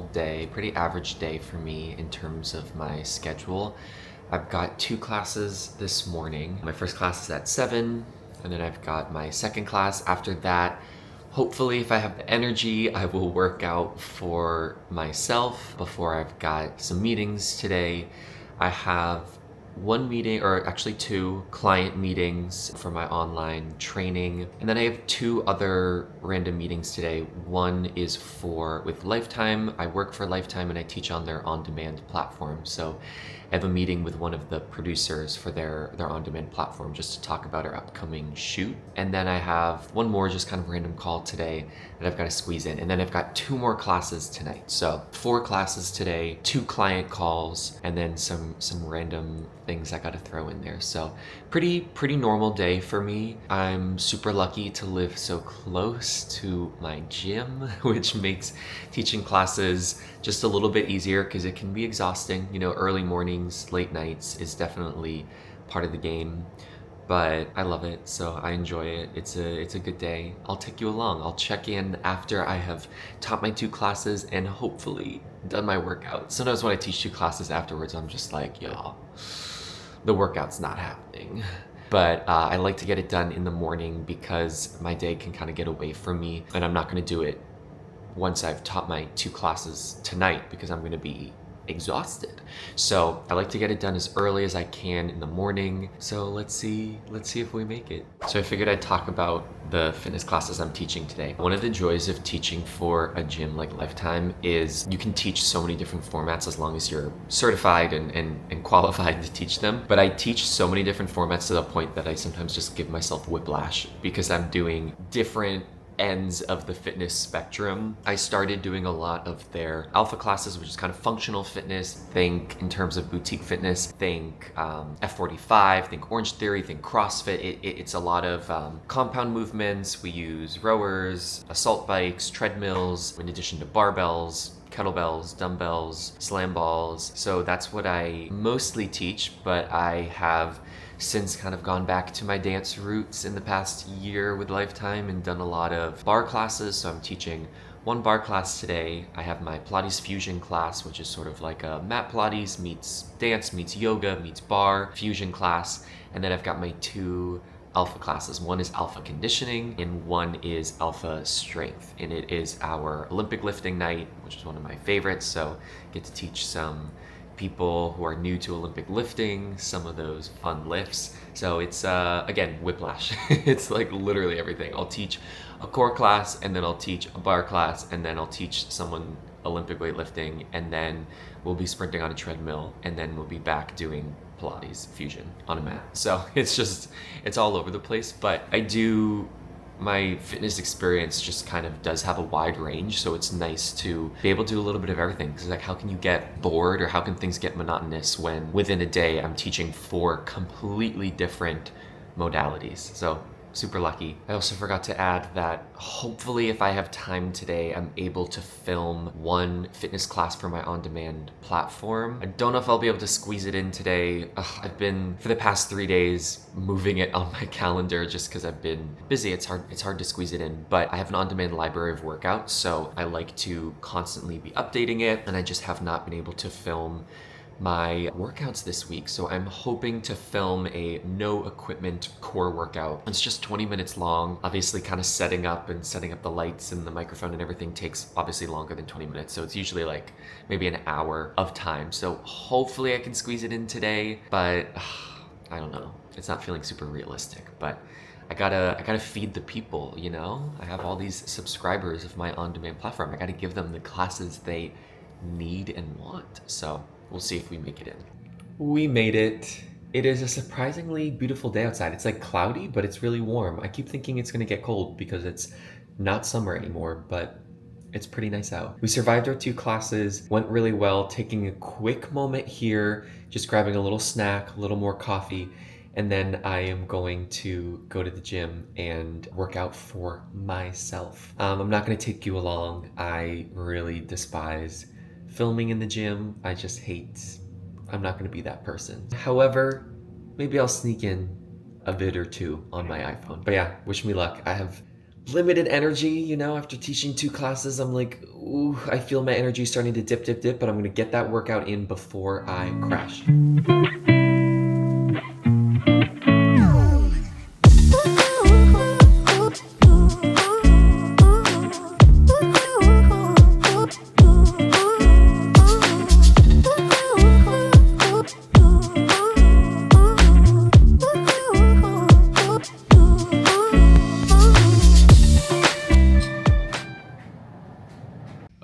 normal day, pretty average day for me in terms of my schedule. I've got 2 classes this morning. My first class is at 7, and then I've got my second class after that. Hopefully, if I have the energy, I will work out for myself before I've got some meetings today. I have one meeting, or actually 2 client meetings for my online training. And then I have 2 other random meetings today. One is with Lifetime. I work for Lifetime and I teach on their on-demand platform. So I have a meeting with one of the producers for their on-demand platform just to talk about our upcoming shoot. And then I have one more just kind of random call today that I've got to squeeze in. And then I've got 2 more classes tonight. So 4 classes today, 2 client calls, and then some random things I got to throw in there. So pretty normal day for me. I'm super lucky to live so close to my gym, which makes teaching classes just a little bit easier because it can be exhausting. You know, early mornings, late nights is definitely part of the game. But I love it, so I enjoy it. It's a good day. I'll take you along. I'll check in after I have taught my 2 classes and hopefully done my workout. Sometimes when I teach 2 classes afterwards, I'm just like, yo, the workout's not happening. But I like to get it done in the morning because my day can kind of get away from me, and I'm not going to do it once I've taught my 2 classes tonight because I'm going to be exhausted. So I like to get it done as early as I can in the morning. So let's see if we make it. So I figured I'd talk about the fitness classes I'm teaching today. One of the joys of teaching for a gym like Lifetime is you can teach so many different formats as long as you're certified and qualified to teach them. But I teach so many different formats to the point that I sometimes just give myself whiplash because I'm doing different ends of the fitness spectrum. I started doing a lot of their alpha classes, which is kind of functional fitness. Think in terms of boutique fitness, think F45, think Orange Theory, think CrossFit. It's a lot of compound movements. We use rowers, assault bikes, treadmills, in addition to barbells, kettlebells, dumbbells, slam balls. So that's what I mostly teach, but I have since kind of gone back to my dance roots in the past year with Lifetime and done a lot of bar classes. So I'm teaching 1 bar class today. I have my Pilates fusion class, which is sort of like a mat Pilates meets dance, meets yoga, meets bar fusion class. And then I've got my 2 alpha classes. One is alpha conditioning and one is alpha strength. And it is our Olympic lifting night, which is one of my favorites. So I get to teach some people who are new to Olympic lifting some of those fun lifts. So it's again, whiplash. It's like literally everything. I'll teach a core class and then I'll teach a bar class and then I'll teach someone Olympic weightlifting, and then we'll be sprinting on a treadmill, and then we'll be back doing Pilates fusion on a mat. So it's all over the place, but my fitness experience just kind of does have a wide range, so it's nice to be able to do a little bit of everything. Because like, how can you get bored or how can things get monotonous when within a day I'm teaching 4 completely different modalities? So super lucky. I also forgot to add that hopefully if I have time today, I'm able to film 1 fitness class for my on-demand platform. I don't know if I'll be able to squeeze it in today. I've been, for the past 3 days, moving it on my calendar just because I've been busy. It's hard to squeeze it in, but I have an on-demand library of workouts, so I like to constantly be updating it, and I just have not been able to film my workouts this week. So I'm hoping to film a no equipment core workout. It's just 20 minutes long. Obviously kind of setting up the lights and the microphone and everything takes obviously longer than 20 minutes. So it's usually like maybe an hour of time. So hopefully I can squeeze it in today, but I don't know. It's not feeling super realistic, but I gotta feed the people, you know? I have all these subscribers of my on-demand platform. I gotta give them the classes they need and want. So we'll see if we make it in. We made it. It is a surprisingly beautiful day outside. It's like cloudy, but it's really warm. I keep thinking it's gonna get cold because it's not summer anymore, but it's pretty nice out. We survived our 2 classes, went really well, taking a quick moment here, just grabbing a little snack, a little more coffee, and then I am going to go to the gym and work out for myself. I'm not gonna take you along. I really despise filming in the gym. I'm not gonna be that person. However, maybe I'll sneak in a vid or 2 on my iPhone. But yeah, wish me luck. I have limited energy, you know, after teaching 2 classes. I'm like, ooh, I feel my energy starting to dip, but I'm gonna get that workout in before I crash.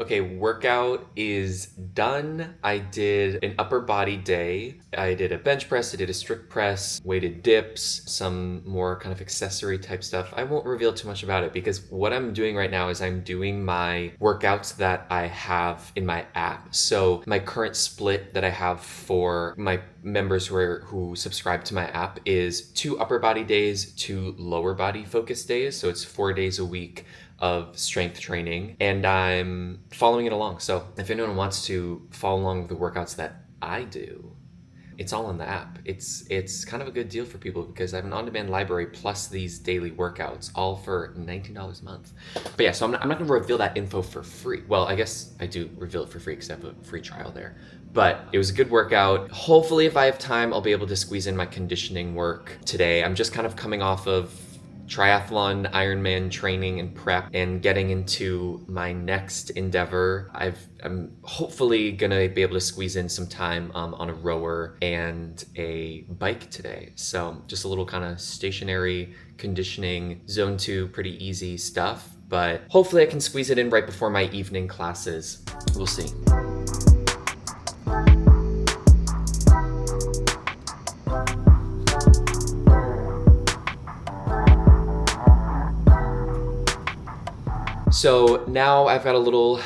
Okay, workout is done. I did an upper body day. I did a bench press, I did a strict press, weighted dips, some more kind of accessory type stuff. I won't reveal too much about it because what I'm doing right now is I'm doing my workouts that I have in my app. So my current split that I have for my members who subscribe to my app is 2 upper body days, 2 lower body focus days. So it's 4 days a week of strength training, and I'm following it along. So if anyone wants to follow along with the workouts that I do, it's all in the app. It's kind of a good deal for people because I have an on-demand library plus these daily workouts, all for $19 a month. But yeah, so I'm not going to reveal that info for free. Well, I guess I do reveal it for free because I have a free trial there. But it was a good workout. Hopefully, if I have time, I'll be able to squeeze in my conditioning work today. I'm just kind of coming off of triathlon, Ironman training and prep, and getting into my next endeavor. I'm hopefully gonna be able to squeeze in some time on a rower and a bike today. So just a little kind of stationary conditioning, zone 2, pretty easy stuff. But hopefully I can squeeze it in right before my evening classes. We'll see. So now I've got a little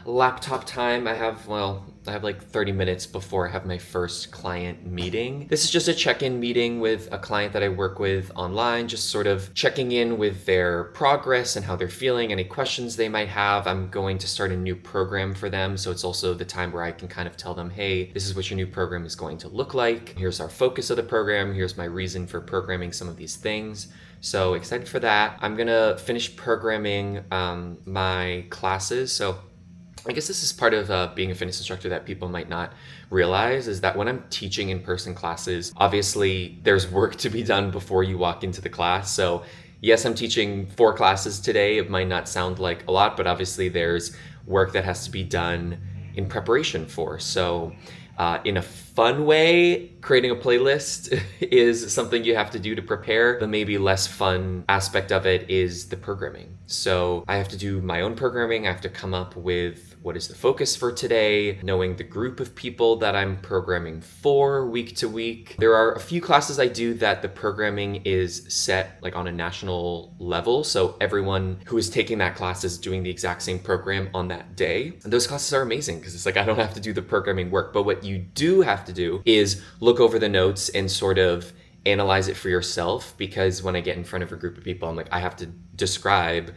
laptop time. I have like 30 minutes before I have my first client meeting. This is just a check-in meeting with a client that I work with online, just sort of checking in with their progress and how they're feeling, any questions they might have. I'm going to start a new program for them, so it's also the time where I can kind of tell them, hey, this is what your new program is going to look like. Here's our focus of the program. Here's my reason for programming some of these things. So excited for that. I'm gonna finish programming my classes. So I guess this is part of being a fitness instructor that people might not realize, is that when I'm teaching in-person classes, obviously there's work to be done before you walk into the class. So yes, I'm teaching 4 classes today. It might not sound like a lot, but obviously there's work that has to be done in preparation for. So in a fun way, creating a playlist is something you have to do to prepare. The maybe less fun aspect of it is the programming. So I have to do my own programming. I have to come up with what is the focus for today, knowing the group of people that I'm programming for week to week. There are a few classes I do that the programming is set like on a national level. So everyone who is taking that class is doing the exact same program on that day. And those classes are amazing because it's like I don't have to do the programming work. But what you do have to do is look over the notes and sort of analyze it for yourself, because when I get in front of a group of people, I'm like, I have to describe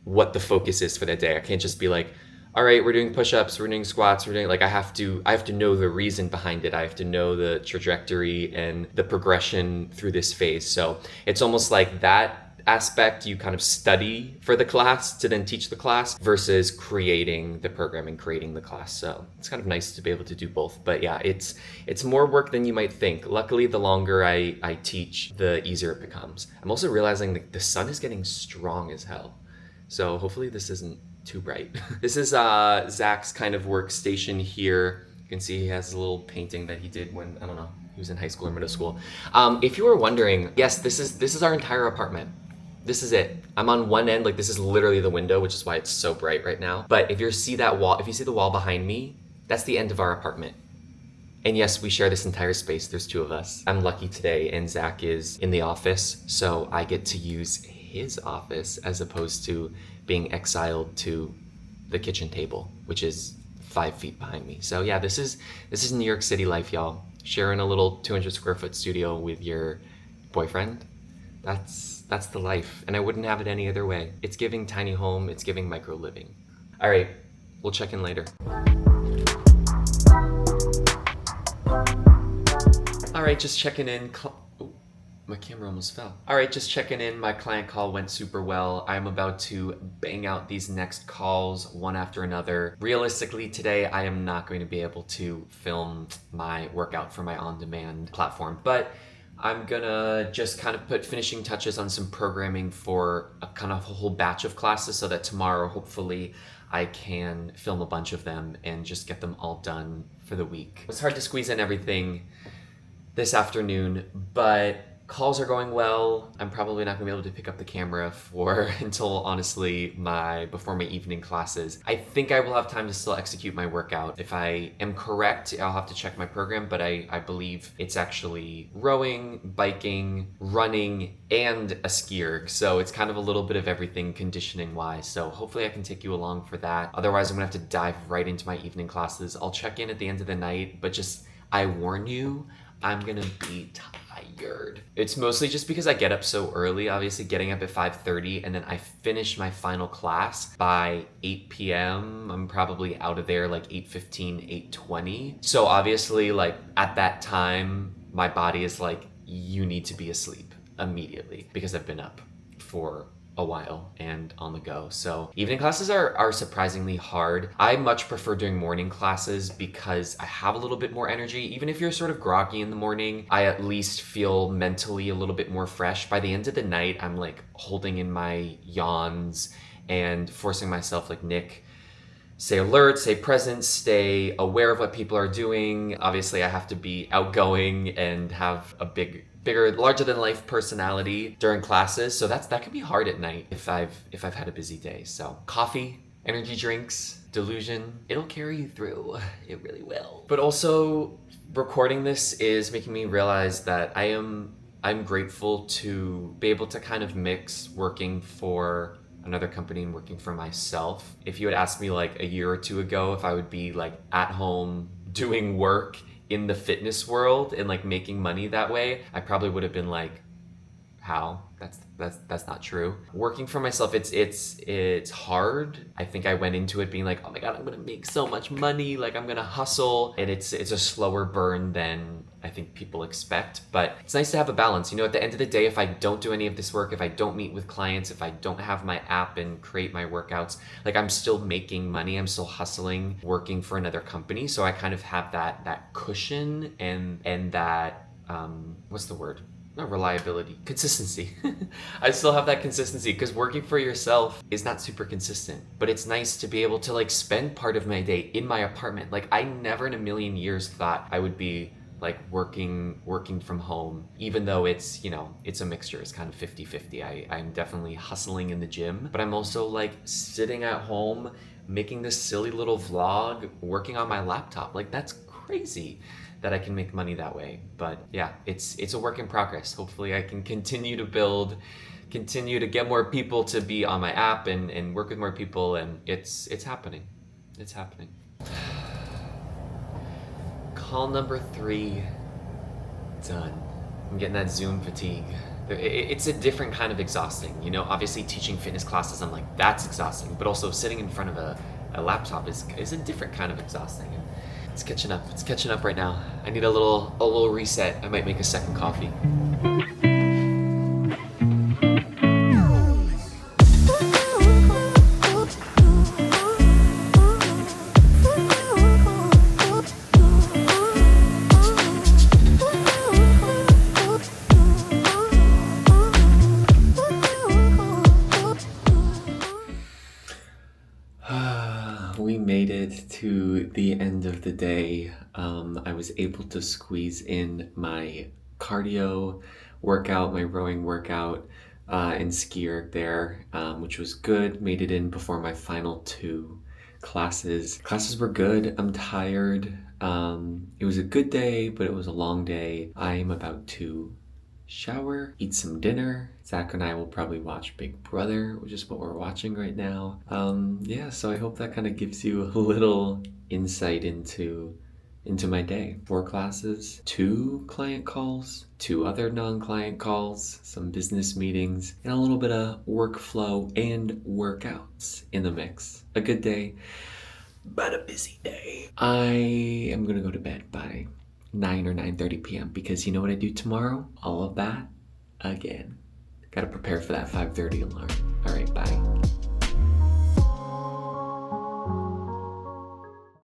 what the focus is for that day. I can't just be like, all right, we're doing push-ups, we're doing squats, we're doing like, I have to know the reason behind it. I have to know the trajectory and the progression through this phase. So it's almost like that aspect you kind of study for the class to then teach the class versus creating the program and creating the class. So it's kind of nice to be able to do both. But yeah, it's more work than you might think. Luckily, the longer I teach, the easier it becomes. I'm also realizing that the sun is getting strong as hell. So hopefully this isn't too bright. This is Zach's kind of workstation here. You can see he has a little painting that he did when, I don't know, he was in high school or middle school. If you were wondering, yes, this is our entire apartment. This is it. I'm on one end, like this is literally the window, which is why it's so bright right now. But if you see the wall behind me, that's the end of our apartment. And yes, we share this entire space. There's 2 of us. I'm lucky today, and Zach is in the office, so I get to use his office as opposed to being exiled to the kitchen table, which is 5 feet behind me. So yeah, this is New York City life, y'all. Sharing a little 200 square foot studio with your boyfriend. That's the life, and I wouldn't have it any other way. It's giving tiny home, it's giving micro living. All right, we'll check in later. All right, just checking in. My camera almost fell. All right, just checking in. My client call went super well. I'm about to bang out these next calls one after another. Realistically, today I am not going to be able to film my workout for my on-demand platform, but I'm gonna just kind of put finishing touches on some programming for a kind of whole batch of classes so that tomorrow, hopefully, I can film a bunch of them and just get them all done for the week. It's hard to squeeze in everything this afternoon, but calls are going well. I'm probably not gonna be able to pick up the camera for until honestly before my evening classes. I think I will have time to still execute my workout. If I am correct, I'll have to check my program, but I believe it's actually rowing, biking, running, and a ski erg. So it's kind of a little bit of everything conditioning wise. So hopefully I can take you along for that. Otherwise, I'm gonna have to dive right into my evening classes. I'll check in at the end of the night, but just, I warn you, I'm gonna be tired. It's mostly just because I get up so early, obviously getting up at 5:30, and then I finish my final class by 8 p.m. I'm probably out of there like 8:15, 8:20. So obviously like at that time, my body is like, you need to be asleep immediately because I've been up for a while and on the go. So evening classes are surprisingly hard. I much prefer doing morning classes because I have a little bit more energy. Even if you're sort of groggy in the morning, I at least feel mentally a little bit more fresh. By the end of the night, I'm like holding in my yawns and forcing myself like, Nick, stay alert, stay present, stay aware of what people are doing. Obviously, I have to be outgoing and have a bigger, larger than life personality during classes. So that can be hard at night if I've had a busy day. So coffee, energy drinks, delusion, it'll carry you through. It really will. But also recording this is making me realize that I'm grateful to be able to kind of mix working for another company and working for myself. If you had asked me like a year or two ago if I would be like at home doing work in the fitness world and like making money that way, I probably would have been like, how? That's not true. Working for myself, it's hard. I think I went into it being like, oh my God, I'm gonna make so much money, like I'm gonna hustle, and it's a slower burn than I think people expect. But it's nice to have a balance. You know, at the end of the day, if I don't do any of this work, if I don't meet with clients, if I don't have my app and create my workouts, like I'm still making money, I'm still hustling, working for another company. So I kind of have that cushion and that what's the word? Not reliability, consistency. I still have that consistency because working for yourself is not super consistent, but it's nice to be able to like spend part of my day in my apartment. Like I never in a million years thought I would be like working from home, even though it's, you know, it's a mixture. It's kind of 50-50. I'm definitely hustling in the gym, but I'm also like sitting at home, making this silly little vlog, working on my laptop. Like that's crazy that I can make money that way. But yeah, it's a work in progress. Hopefully I can continue to build, continue to get more people to be on my app and work with more people, and it's happening. It's happening. Call number 3, done. I'm getting that Zoom fatigue. It's a different kind of exhausting. You know, obviously teaching fitness classes, I'm like, that's exhausting, but also sitting in front of a laptop is a different kind of exhausting. It's catching up. It's catching up right now. I need a little reset. I might make a second coffee. We made it to the end of the day. I was able to squeeze in my cardio workout, my rowing workout, and ski erg there, which was good. Made it in before my final 2 classes. Classes were good. I'm tired. It was a good day, but it was a long day. I am about to shower, eat some dinner. Zach and I will probably watch Big Brother, which is what we're watching right now. Yeah, so I hope that kind of gives you a little insight into my day. 4 classes, 2 client calls, 2 other non-client calls, some business meetings, and a little bit of workflow and workouts in the mix. A good day, but a busy day. I am gonna go to bed by 9 or 9:30 p.m. because you know what I do tomorrow? All of that again. Gotta prepare for that 5:30 alarm. All right, bye.